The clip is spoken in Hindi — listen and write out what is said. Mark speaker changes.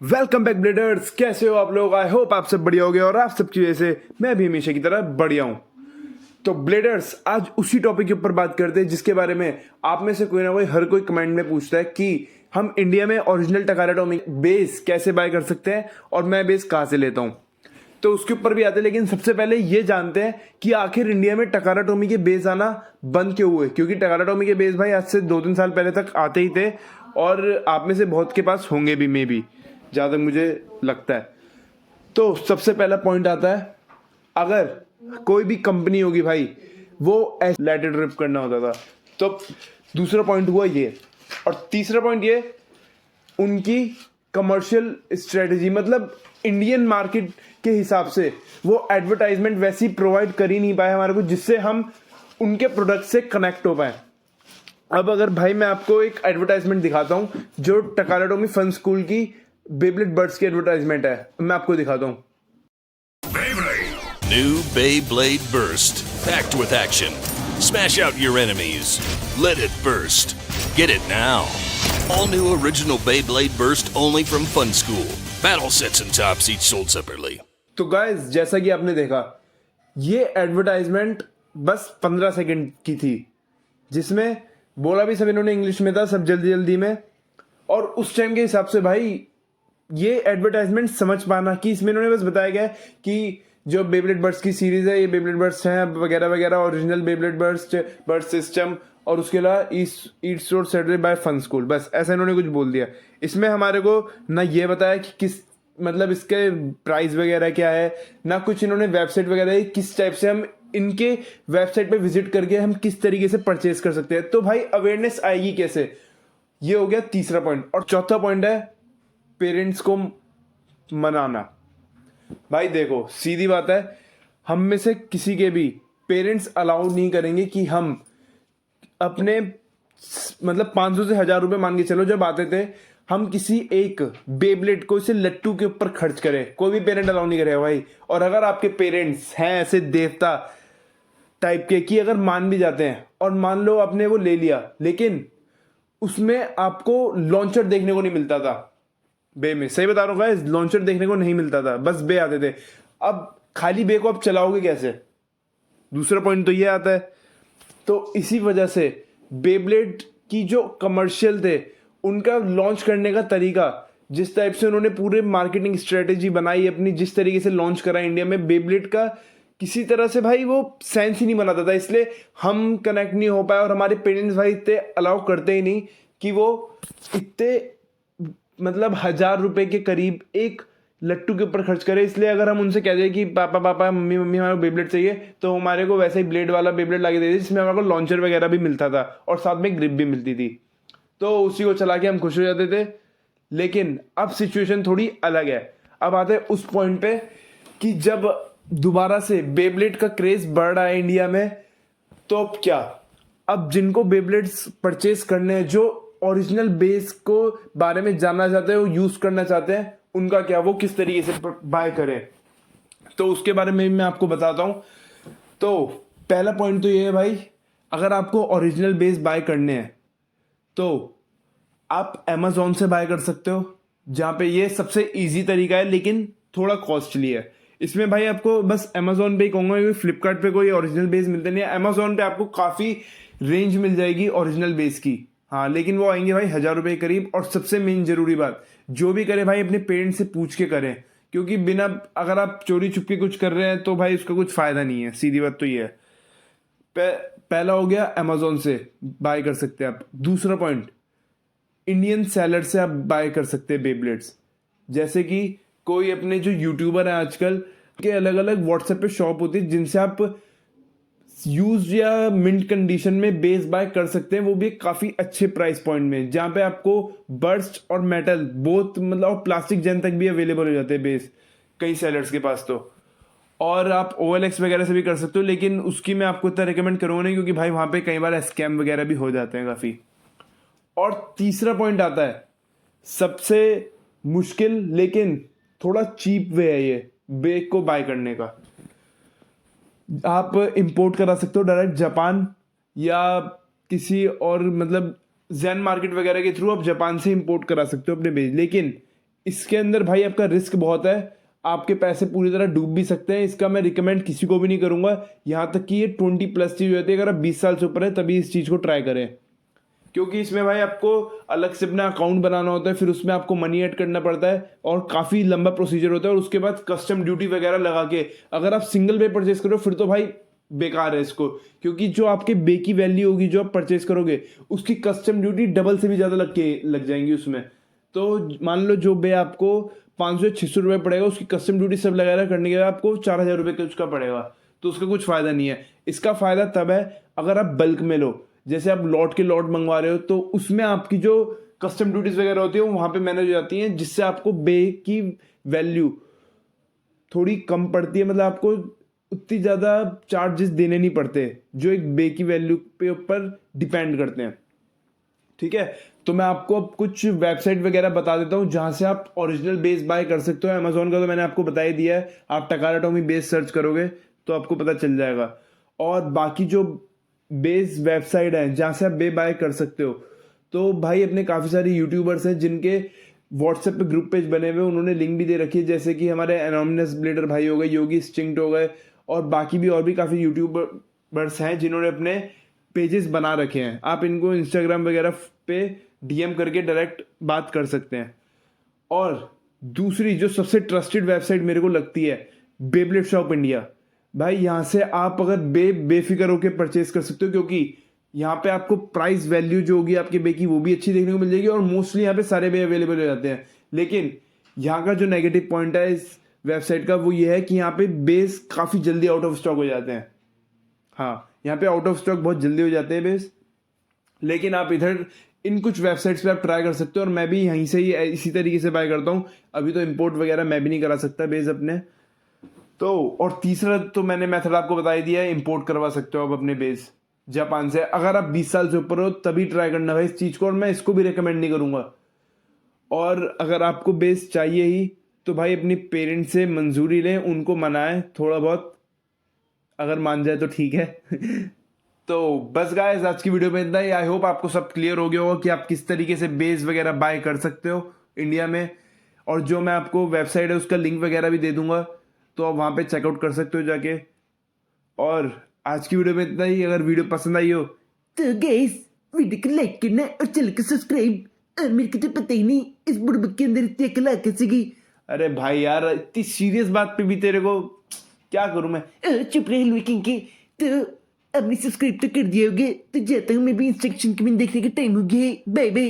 Speaker 1: वेलकम बैक ब्लेडर्स, कैसे हो आप लोग। आई होप आप सब बढ़िया हो गए और आप सबकी वजह से मैं भी हमेशा की तरह बढ़िया हूं। तो ब्लेडर्स, आज उसी टॉपिक के ऊपर बात करते हैं जिसके बारे में आप में से कोई ना कोई हर कोई कमेंट में पूछता है कि हम इंडिया में ओरिजिनल टकारा टॉमी बेस कैसे बाय कर सकते हैं और मैं बेस कहाँ से लेता हूँ। तो उसके ऊपर भी आते हैं, लेकिन सबसे पहले ये जानते हैं कि आखिर इंडिया में टकारा टॉमी के बेस आना बंद क्यों हुए। क्योंकि टकारा टॉमी के बेस भाई आज से 2-3 साल पहले तक आते ही थे और आप में से बहुत के पास होंगे भी, मे भी, जहाँ तक मुझे लगता है। तो सबसे पहला पॉइंट आता है, अगर कोई भी कंपनी होगी भाई वो ऐसे लेटर ड्रिप करना होता था। तो दूसरा पॉइंट हुआ ये, और तीसरा पॉइंट ये, उनकी कमर्शियल स्ट्रेटजी, मतलब इंडियन मार्केट के हिसाब से वो एडवर्टाइजमेंट वैसी प्रोवाइड कर ही नहीं पाए हमारे को जिससे हम उनके प्रोडक्ट से कनेक्ट हो पाए। अब अगर भाई मैं आपको एक एडवर्टाइजमेंट दिखाता हूं जो टकारा टॉमी फन स्कूल की बेब्लेड बर्ड्स की एडवर्टाइजमेंट है, मैं आपको दिखाता हूं।
Speaker 2: New Beyblade Burst, packed with action. Smash out your enemies. Let it burst. Get it now. All new original Beyblade Burst only from Fun School. Battle sets and tops each sold separately.
Speaker 1: तो गाइस, जैसा कि आपने देखा, ये एडवर्टाइजमेंट बस 15 सेकंड की थी, जिसमें बोला भी सब इन्होंने इंग्लिश में था, सब जल्दी जल्दी में। और उस टाइम के हिसाब से भाई ये एडवर्टाइजमेंट समझ पाना कि इसमें इन्होंने बस बताया गया है कि जो बेब्लेड बर्ड्स की सीरीज है, ये बेब्लेड बर्ड्स हैं वगैरह वगैरह, ओरिजिनल बेब्लेड बर्ड सिस्टम, और उसके अलावा ईट स्टोर सेटल बाय फन स्कूल, बस ऐसा इन्होंने कुछ बोल दिया। इसमें हमारे को ना ये बताया कि किस, मतलब इसके प्राइस वगैरह क्या है, ना कुछ इन्होंने वेबसाइट वगैरह किस टाइप से हम इनके वेबसाइट पे विजिट करके हम किस तरीके से परचेज कर सकते हैं। तो भाई अवेयरनेस आएगी कैसे, ये हो गया तीसरा पॉइंट। और चौथा पॉइंट है पेरेंट्स को मनाना। भाई देखो, सीधी बात है, हम में से किसी के भी पेरेंट्स अलाउ नहीं करेंगे कि हम अपने, मतलब 500 से 1000 रुपए मान के चलो जब आते थे, हम किसी एक बेब्लेड को इसे लट्टू के ऊपर खर्च करें। कोई भी पेरेंट अलाउ नहीं करेगा भाई। और अगर आपके पेरेंट्स हैं ऐसे देवता टाइप के कि अगर मान भी जाते हैं और मान लो आपने वो ले लिया, लेकिन उसमें आपको लॉन्चर देखने को नहीं मिलता था बे में, सही बता रहा हूँ गाइस, लॉन्चर देखने को नहीं मिलता था, बस बे आते थे। अब खाली बे को आप चलाओगे कैसे, दूसरा पॉइंट तो ये आता है। तो इसी वजह से बेब्लेड की जो कमर्शियल थे उनका लॉन्च करने का तरीका, जिस टाइप से उन्होंने पूरे मार्केटिंग स्ट्रेटेजी बनाई अपनी, जिस तरीके से लॉन्च करा इंडिया में, बेब्लेड का किसी तरह से भाई वो सेंस ही नहीं बनाता था। इसलिए हम कनेक्ट नहीं हो पाए और हमारे पेरेंट्स भाई इतने अलाउ करते ही नहीं कि वो इतने, मतलब 1000 रुपए के करीब एक लट्टू के ऊपर खर्च करे। इसलिए अगर हम उनसे कह दें कि पापा पापा मम्मी मम्मी हमारे को बेब्लेड चाहिए, तो हमारे को वैसे ही ब्लेड वाला बेब्लेड ला के दे दी, जिसमें हमारे को लॉन्चर वगैरह भी मिलता था और साथ में ग्रिप भी मिलती थी। तो उसी को चला के हम खुश हो जाते थे। लेकिन अब सिचुएशन थोड़ी अलग है। अब आते हैं उस पॉइंट पे कि जब दोबारा से बेब्लेड का क्रेज बढ़ रहा है इंडिया में, तो अब क्या, अब जिनको बेब्लेड्स परचेज करने हैं, जो ओरिजिनल बेस को बारे में जानना चाहते हैं, वो यूज करना चाहते हैं, उनका क्या, वो किस तरीके से बाय करें, तो उसके बारे में मैं आपको बताता हूं। तो पहला पॉइंट तो ये है भाई, अगर आपको ओरिजिनल बेस बाय करने हैं तो आप अमेजोन से बाय कर सकते हो, जहां पे ये सबसे इजी तरीका है, लेकिन थोड़ा कॉस्टली है। इसमें भाई आपको बस अमेजोन पे ही कहूंगा, क्योंकि फ्लिपकार्ट पे कोई ओरिजिनल बेस मिलते नहीं है। अमेजोन पे आपको काफी रेंज मिल जाएगी ओरिजिनल बेस की, हाँ, लेकिन वो आएंगे भाई 1000 रुपए के करीब। और सबसे मेन जरूरी बात, जो भी करे भाई अपने पेरेंट्स से पूछ के करें, क्योंकि बिना, अगर आप चोरी छुपके कुछ कर रहे हैं तो भाई उसका कुछ फायदा नहीं है, सीधी बात तो ये है। पहला हो गया, अमेजोन से बाय कर सकते हैं आप। दूसरा पॉइंट, इंडियन सेलर से आप बाय कर सकते हैं बेब्लेड्स। जैसे कि कोई अपने जो यूट्यूबर हैं आजकल के, अलग अलग व्हाट्सएप पे शॉप होती है जिनसे आप यूज या मिंट कंडीशन में बेस बाय कर सकते हैं, वो भी काफी अच्छे प्राइस पॉइंट में, जहां पे आपको बर्स्ट और मेटल बोथ, मतलब प्लास्टिक जेन तक भी अवेलेबल हो जाते हैं बेस कई सेलर्स के पास। तो और आप OLX वगैरह से भी कर सकते हो, लेकिन उसकी मैं आपको इतना रिकमेंड करूंगा नहीं, क्योंकि भाई वहां पे कई बार स्कैम वगैरह भी हो जाते हैं काफी। और तीसरा पॉइंट आता है, सबसे मुश्किल लेकिन थोड़ा चीप वे है ये बेक को बाय करने का। आप इंपोर्ट करा सकते हो डायरेक्ट जापान या किसी और, मतलब जैन मार्केट वगैरह के थ्रू आप जापान से इंपोर्ट करा सकते हो अपने बेस। लेकिन इसके अंदर भाई आपका रिस्क बहुत है, आपके पैसे पूरी तरह डूब भी सकते हैं। इसका मैं रिकमेंड किसी को भी नहीं करूंगा, यहाँ तक कि ये 20+ चीज़ होती है। अगर आप 20 साल से ऊपर है तभी इस चीज़ को ट्राई करें, क्योंकि इसमें भाई आपको अलग से अपना अकाउंट बनाना होता है, फिर उसमें आपको मनी ऐड करना पड़ता है और काफ़ी लंबा प्रोसीजर होता है। और उसके बाद कस्टम ड्यूटी वगैरह लगा के अगर आप सिंगल पे परचेस करो फिर तो भाई बेकार है इसको, क्योंकि जो आपके बे की वैल्यू होगी जो आप परचेस करोगे उसकी कस्टम ड्यूटी डबल से भी ज़्यादा लग जाएंगी उसमें। तो मान लो जो बे आपको 500-600 रुपये पड़ेगा, उसकी कस्टम ड्यूटी सब लगाया करने के बाद आपको 4000 रुपये का उसका पड़ेगा, तो उसका कुछ फ़ायदा नहीं है। इसका फ़ायदा तब है अगर आप बल्क में लो, जैसे आप लॉट के लॉट मंगवा रहे हो तो उसमें आपकी जो कस्टम ड्यूटीज़ वगैरह होती है वो वहाँ पे मैनेज हो जाती हैं, जिससे आपको बे की वैल्यू थोड़ी कम पड़ती है। मतलब आपको उतनी ज़्यादा चार्जेस देने नहीं पड़ते जो एक बे की वैल्यू पे ऊपर डिपेंड करते हैं। ठीक है, तो मैं आपको अब कुछ वेबसाइट वगैरह बता देता हूँ जहाँ से आप ओरिजिनल बेस बाय कर सकते हो। अमेजोन का तो मैंने आपको बता ही दिया है, आप टकारा टॉमी बेस सर्च करोगे तो आपको पता चल जाएगा। और बाकी जो बेस वेबसाइट है जहाँ से आप बे बाय कर सकते हो, तो भाई अपने काफ़ी सारे यूट्यूबर्स हैं जिनके व्हाट्सएप पे ग्रुप पेज बने हुए, उन्होंने लिंक भी दे रखी है, जैसे कि हमारे एनोनिमस ब्लेडर भाई हो गए, योगी स्टिंक्ट हो गए, और बाकी भी और भी काफ़ी यूट्यूबर्स हैं जिन्होंने अपने पेजेस बना रखे हैं। आप इनको इंस्टाग्राम वगैरह पे डीएम करके डायरेक्ट बात कर सकते हैं। और दूसरी जो सबसे ट्रस्टेड वेबसाइट मेरे को लगती है, बेब्लेड शॉप इंडिया। भाई यहाँ से आप अगर बेफिक्र होकर परचेज कर सकते हो, क्योंकि यहाँ पे आपको प्राइस वैल्यू जो होगी आपके बे की वो भी अच्छी देखने को मिल जाएगी, और मोस्टली यहाँ पे सारे बे अवेलेबल हो जाते हैं। लेकिन यहाँ का जो नेगेटिव पॉइंट है इस वेबसाइट का वो ये है कि यहाँ पे बेस काफ़ी जल्दी आउट ऑफ स्टॉक हो जाते हैं। हाँ, यहाँ पे आउट ऑफ स्टॉक बहुत जल्दी हो जाते हैं बेस। लेकिन आप इधर इन कुछ वेबसाइट्स पे आप ट्राई कर सकते हो, और मैं भी यहीं से ही इसी तरीके से बाय करता हूँ। अभी तो इंपोर्ट वगैरह मैं भी नहीं करा सकता बेस अपने तो। और तीसरा तो मैंने मेथड आपको बता ही दिया है, इंपोर्ट करवा सकते हो आप अपने बेस जापान से। अगर आप 20 साल से ऊपर हो तभी ट्राई करना भाई इस चीज़ को, और मैं इसको भी रिकमेंड नहीं करूँगा। और अगर आपको बेस चाहिए ही तो भाई अपनी पेरेंट्स से मंजूरी लें, उनको मनाएं थोड़ा बहुत, अगर मान जाए तो ठीक है। तो बस गाइस, आज की वीडियो में इतना ही। आई होप आपको सब क्लियर हो गया होगा कि आप किस तरीके से बेस वगैरह बाय कर सकते हो इंडिया में। और जो मैं आपको वेबसाइट है उसका लिंक वगैरह भी दे दूंगा, तो आप वहाँ पे चेकआउट कर सकते हो जाके। और आज की वीडियो में इतना ही। अगर वीडियो पसंद आई हो
Speaker 3: तो गाइस वीडियो को लाइक करना और चैनल को सब्सक्राइब। और मेरे को तो पता ही नहीं इस बुड़बक के अंदर इतनी अकल आ कैसे गई।
Speaker 1: अरे भाई यार, इतनी सीरियस बात पे भी तेरे को क्या करूं मैं।
Speaker 3: चुप रहे लुकिंग के। तो आपने सब्सक्राइब तो कर दिया होगा, तो जाता हूँ मैं भी इंस्ट्रक्शन के में देखने का टाइम हो गया। Bye bye.